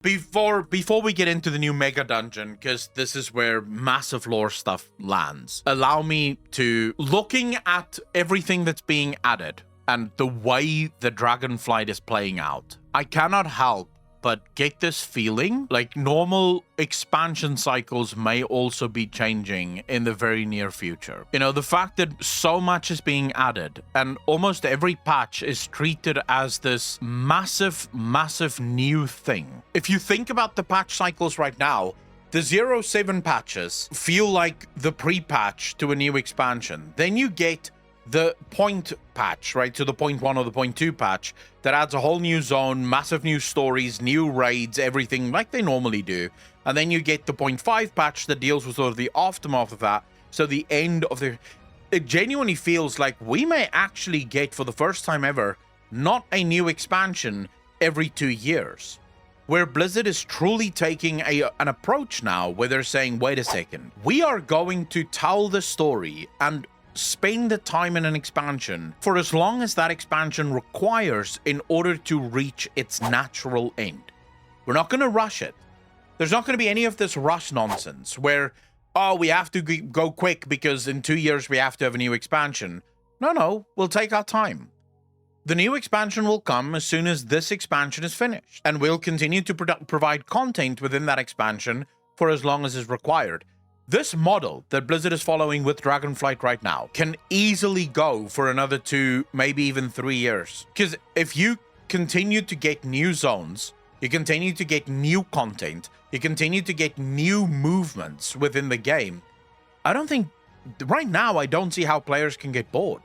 Before we get into the new mega dungeon, because this is where massive lore stuff lands, allow me to, looking at everything that's being added and the way the Dragonflight is playing out, I cannot help but get this feeling like normal expansion cycles may also be changing in the very near future. You know, the fact that so much is being added and almost every patch is treated as this massive new thing. If you think about the patch cycles right now, the 0.7 patches feel like the pre-patch to a new expansion. Then you get the point patch, right? So the 0.1 or the 0.2 patch that adds a whole new zone, massive new stories, new raids, everything like they normally do. And then you get the 0.5 patch that deals with sort of the aftermath of that. So the end of the... It genuinely feels like we may actually get, for the first time ever, not a new expansion every 2 years. Where Blizzard is truly taking an approach now where they're saying, wait a second, we are going to tell the story and spend the time in an expansion for as long as that expansion requires in order to reach its natural end. We're not going to rush it. There's not going to be any of this rush nonsense where, oh, we have to go quick because in 2 years we have to have a new expansion. No, we'll take our time. The new expansion will come as soon as this expansion is finished, and we'll continue to provide content within that expansion for as long as is required. This model that Blizzard is following with Dragonflight right now can easily go for another 2, maybe even 3 years. Because if you continue to get new zones, you continue to get new content, you continue to get new movements within the game, I don't think, right now, I don't see how players can get bored.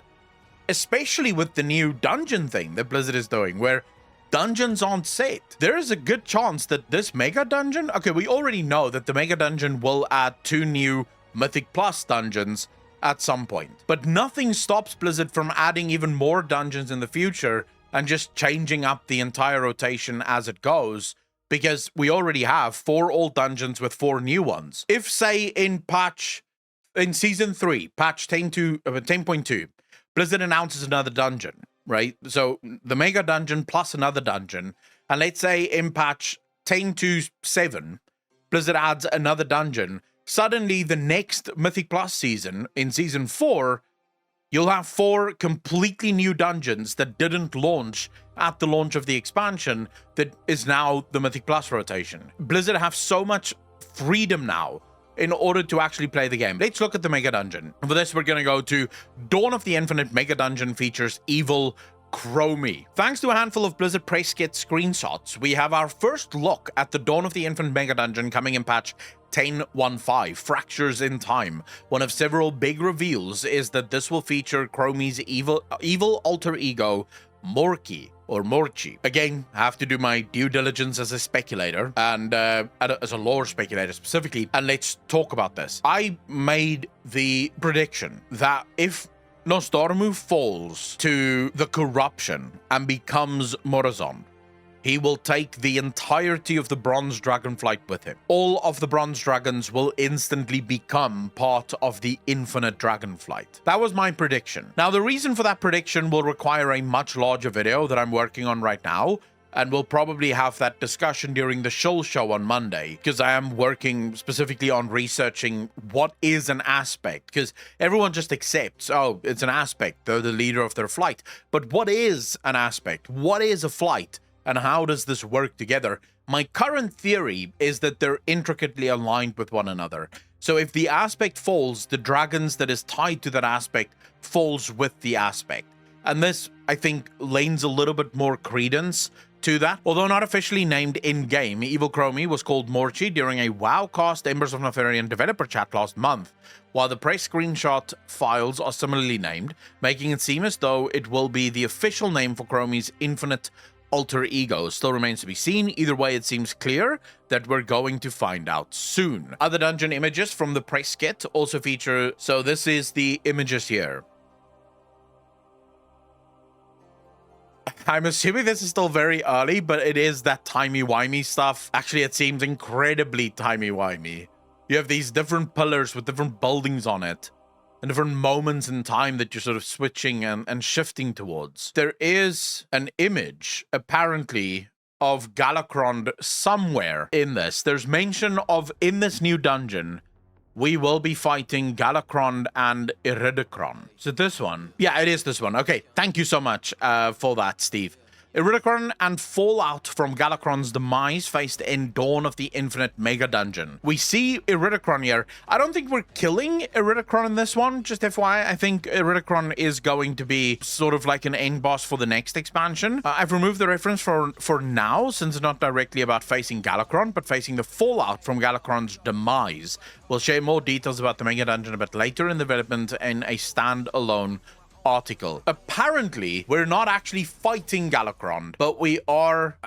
Especially with the new dungeon thing that Blizzard is doing, where dungeons aren't set. There is a good chance that this mega dungeon... Okay, we already know that the mega dungeon will add 2 new Mythic Plus dungeons at some point. But nothing stops Blizzard from adding even more dungeons in the future and just changing up the entire rotation as it goes, because we already have 4 old dungeons with 4 new ones. If, say, in Season 3, patch 10.2, Blizzard announces another dungeon, right? So the mega dungeon plus another dungeon. And let's say in patch 10.7, Blizzard adds another dungeon. Suddenly the next Mythic Plus season, in Season 4, you'll have 4 completely new dungeons that didn't launch at the launch of the expansion that is now the Mythic Plus rotation. Blizzard have so much freedom now in order to actually play the game. Let's look at the Mega Dungeon. For this, we're going to go to Dawn of the Infinite Mega Dungeon features Evil Chromie. Thanks to a handful of Blizzard press kit screenshots, we have our first look at the Dawn of the Infinite Mega Dungeon coming in patch 10.15, Fractures in Time. One of several big reveals is that this will feature Chromie's evil alter ego, Morky, or Morchi. Again, I have to do my due diligence as a speculator, and as a lore speculator specifically, and let's talk about this. I made the prediction that if Nostormu falls to the corruption and becomes Morazon, he will take the entirety of the Bronze Dragonflight with him. All of the Bronze Dragons will instantly become part of the Infinite Dragonflight. That was my prediction. Now, the reason for that prediction will require a much larger video that I'm working on right now, and we'll probably have that discussion during the Shill show on Monday, because I am working specifically on researching what is an aspect, because everyone just accepts, oh, it's an aspect, they're the leader of their flight. But what is an aspect? What is a flight? And how does this work together? My current theory is that they're intricately aligned with one another. So if the aspect falls, the dragons that is tied to that aspect falls with the aspect. And this, I think, lends a little bit more credence to that. Although not officially named in-game, Evil Chromie was called Morchi during a WoWcast Embers of Nefarian developer chat last month, while the press screenshot files are similarly named, making it seem as though it will be the official name for Chromie's infinite alter ego. Still remains to be seen. Either way, it seems clear that we're going to find out soon. Other dungeon images from the press kit also feature, so this is the images here. I'm assuming this is still very early, but it is that timey-wimey stuff. Actually, it seems incredibly timey-wimey. You have these different pillars with different buildings on it, and different moments in time that you're sort of switching and shifting towards. There is an image, apparently, of Galakron somewhere in this. There's mention of, in this new dungeon, we will be fighting Galakron and Iridikron. Is it this one? Yeah, it is this one. Okay, thank you so much for that, Steve. Iridikron and fallout from Galakron's demise faced in Dawn of the Infinite Mega Dungeon. We see Iridikron here. I don't think we're killing Iridikron in this one, just FYI. I think Iridikron is going to be sort of like an end boss for the next expansion. I've removed the reference for now, since it's not directly about facing Galakron, but facing the fallout from Galakron's demise. We'll share more details about the Mega Dungeon a bit later in development in a standalone article. Apparently, we're not actually fighting Galakron, but we are...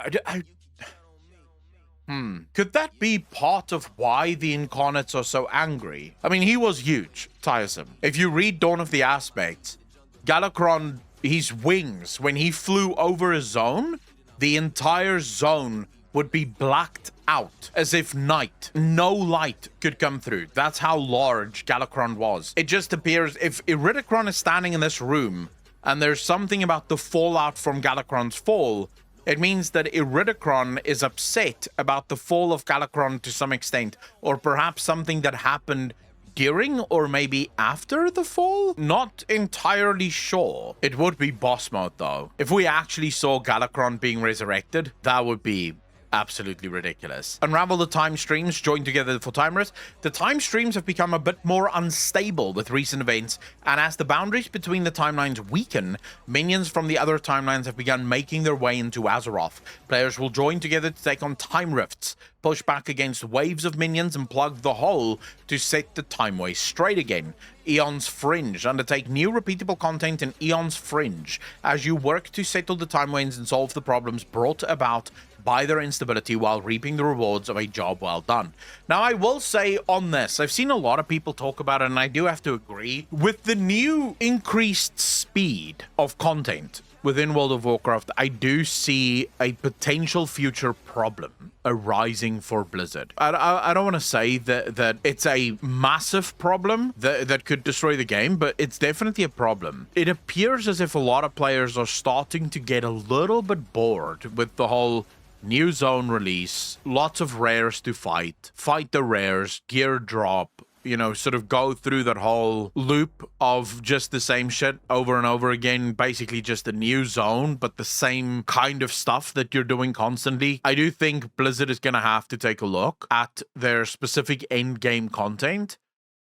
Could that be part of why the Incarnates are so angry? I mean, he was huge, tiresome. If you read Dawn of the Aspects, Galakron, his wings, when he flew over a zone, the entire zone would be blacked out, as if night. No light could come through. That's how large Galakron was. It just appears, if Iridikron is standing in this room, and there's something about the fallout from Galakron's fall, it means that Iridikron is upset about the fall of Galakron to some extent, or perhaps something that happened during or maybe after the fall? Not entirely sure. It would be boss mode, though. If we actually saw Galakron being resurrected, that would be absolutely ridiculous. Unravel the time streams joined together for time rest. The time streams have become a bit more unstable with recent events, and as the boundaries between the timelines weaken, minions from the other timelines have begun making their way into Azeroth. Players will join together to take on time rifts, push back against waves of minions, and plug the hole to set the timeway straight again. Eon's Fringe. Undertake new repeatable content in Eon's Fringe as you work to settle the timelines and solve the problems brought about by their instability while reaping the rewards of a job well done. Now, I will say on this, I've seen a lot of people talk about it, and I do have to agree. With the new increased speed of content within World of Warcraft, I do see a potential future problem arising for Blizzard. I don't want to say that it's a massive problem that could destroy the game, but it's definitely a problem. It appears as if a lot of players are starting to get a little bit bored with the whole new zone release, lots of rares to fight the rares, gear drop, you know, sort of go through that whole loop of just the same shit over and over again, basically just a new zone, but the same kind of stuff that you're doing constantly. I do think Blizzard is going to have to take a look at their specific end game content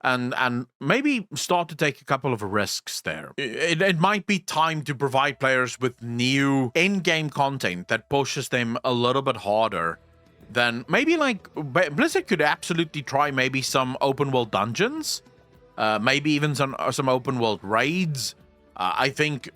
and maybe start to take a couple of risks there. It might be time to provide players with new end game content that pushes them a little bit harder. Then maybe like Blizzard could absolutely try maybe some open world dungeons, maybe even some open world raids. I think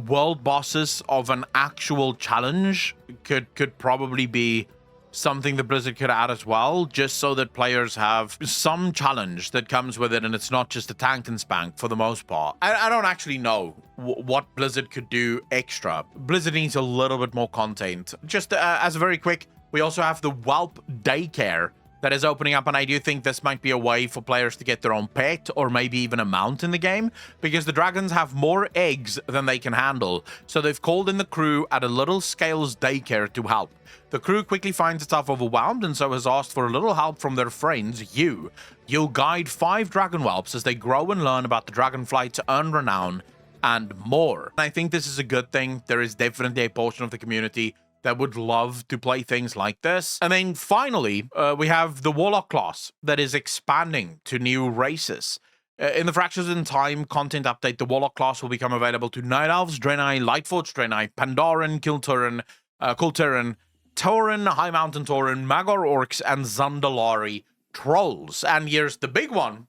world bosses of an actual challenge could probably be something that Blizzard could add as well, just so that players have some challenge that comes with it, and it's not just a tank and spank for the most part. I don't actually know what Blizzard could do extra. Blizzard needs a little bit more content. Just as a very quick, we also have the Whelp Daycare that is opening up, and I do think this might be a way for players to get their own pet or maybe even a mount in the game, because the dragons have more eggs than they can handle. So they've called in the crew at a Little Scales Daycare to help. The crew quickly finds itself overwhelmed and so has asked for a little help from their friends, you. You'll guide 5 dragon whelps as they grow and learn about the Dragonflight to earn renown and more. I think this is a good thing. There is definitely a portion of the community that would love to play things like this. And then finally, we have the Warlock class that is expanding to new races. In the Fractures in Time content update, the Warlock class will become available to Night Elves, Draenei, Lightforged Draenei, Pandaren, Kulturan, Tauren, High Mountain Tauren, Magor Orcs, and Zandalari Trolls. And here's the big one.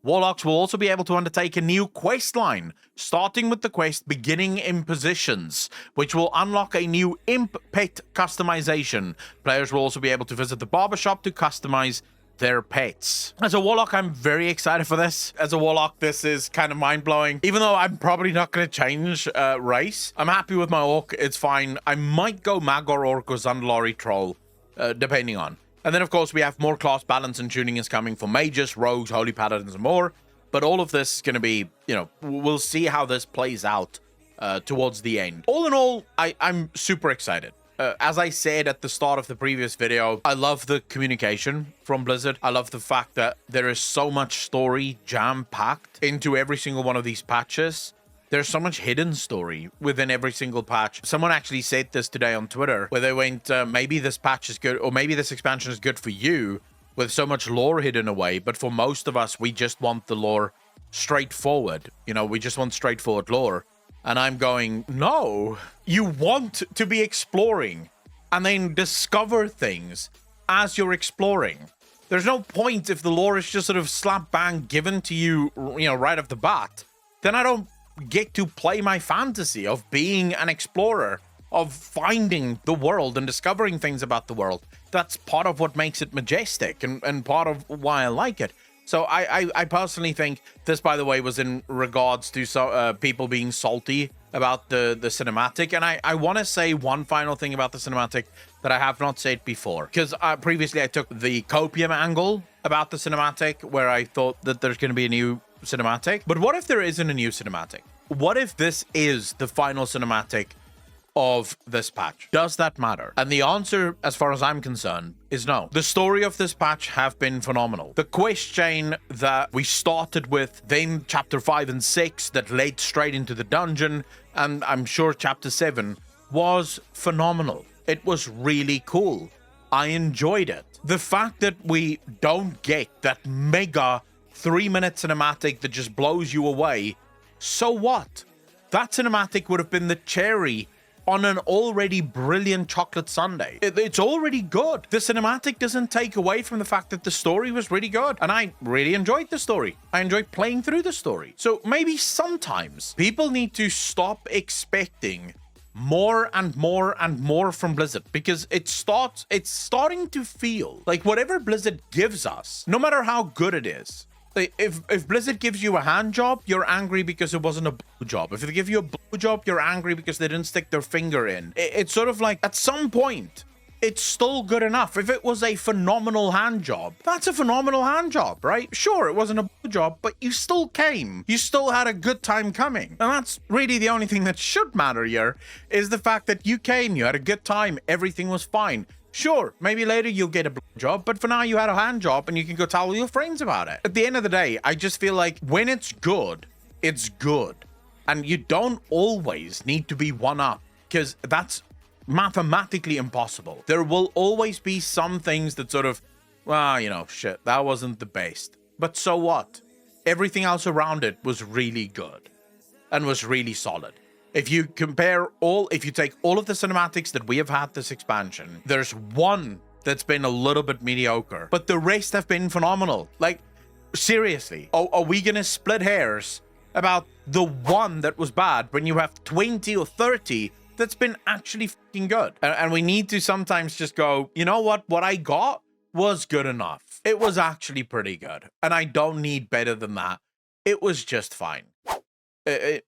Warlocks will also be able to undertake a new quest line, starting with the quest Beginning Impositions, which will unlock a new Imp Pet customization. Players will also be able to visit the barbershop to customize their pets. As a Warlock, I'm very excited for this. As a Warlock, this is kind of mind-blowing. Even though I'm probably not going to change race, I'm happy with my Orc. It's fine. I might go Magor Orc or Zandalari Troll, depending on. And then, of course, we have more class balance and tuning is coming for mages, rogues, holy paladins, and more. But all of this is going to be, you know, we'll see how this plays out towards the end. All in all, I'm super excited. as I said at the start of the previous video, I love the communication from Blizzard. I love the fact that there is so much story jam-packed into every single one of these patches. There's so much hidden story within every single patch. Someone actually said this today on Twitter, where they went, maybe this patch is good, or maybe this expansion is good for you, with so much lore hidden away, but for most of us, we just want the lore straightforward. You know, we just want straightforward lore. And I'm going, no, you want to be exploring and then discover things as you're exploring. There's no point if the lore is just sort of slap bang given to you, you know, right off the bat. Then I don't get to play my fantasy of being an explorer, of finding the world and discovering things about the world. That's part of what makes it majestic and part of why I like it. So I personally think this, by the way, was in regards to people being salty about the cinematic. And I want to say one final thing about the cinematic that I have not said before. Because previously I took the copium angle about the cinematic, where I thought that there's going to be a new cinematic. But what if there isn't a new cinematic? What if this is the final cinematic of this patch? Does that matter? And the answer, as far as I'm concerned, is no. The story of this patch have been phenomenal. The quest chain that we started with, then chapter 5 and 6 that led straight into the dungeon, and I'm sure chapter 7 was phenomenal. It was really cool. I enjoyed it. The fact that we don't get that mega 3-minute cinematic that just blows you away, so what? That cinematic would have been the cherry on an already brilliant chocolate sundae. It's already good. The cinematic doesn't take away from the fact that the story was really good. And I really enjoyed the story. I enjoyed playing through the story. So maybe sometimes people need to stop expecting more and more and more from Blizzard, because it's starting to feel like whatever Blizzard gives us, no matter how good it is, if Blizzard gives you a hand job, you're angry because it wasn't a blue job. If they give you a blue job, you're angry because they didn't stick their finger in. It's sort of like, at some point, it's still good enough. If it was a phenomenal hand job, that's a phenomenal hand job, right? Sure, it wasn't a blue job, but you still came. You still had a good time coming. And that's really the only thing that should matter here, is the fact that you came, you had a good time, everything was fine. Sure, maybe later you'll get a job, but for now you had a hand job and you can go tell all your friends about it. At the end of the day, I just feel like when it's good, it's good. And you don't always need to be one up, because that's mathematically impossible. There will always be some things that sort of, well, you know, shit, that wasn't the best. But so what? Everything else around it was really good and was really solid. If you take all of the cinematics that we have had this expansion, there's one that's been a little bit mediocre, but the rest have been phenomenal. Like, seriously, are we gonna split hairs about the one that was bad when you have 20 or 30 that's been actually fucking good? And we need to sometimes just go, you know what I got was good enough. It was actually pretty good, and I don't need better than that. It was just fine.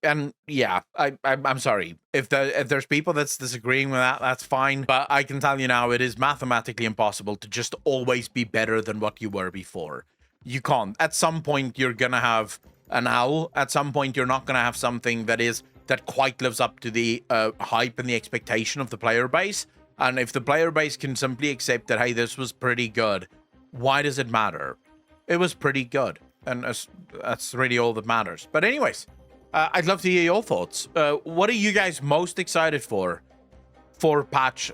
And yeah, I'm sorry if there's people that's disagreeing with that, that's fine, but I can tell you now, it is mathematically impossible to just always be better than what you were before. You can't. At some point you're gonna have an owl. At some point you're not gonna have something that quite lives up to the hype and the expectation of the player base. And if the player base can simply accept that, hey, this was pretty good, why does it matter? It was pretty good, and that's really all that matters. But anyways, I'd love to hear your thoughts. What are you guys most excited for patch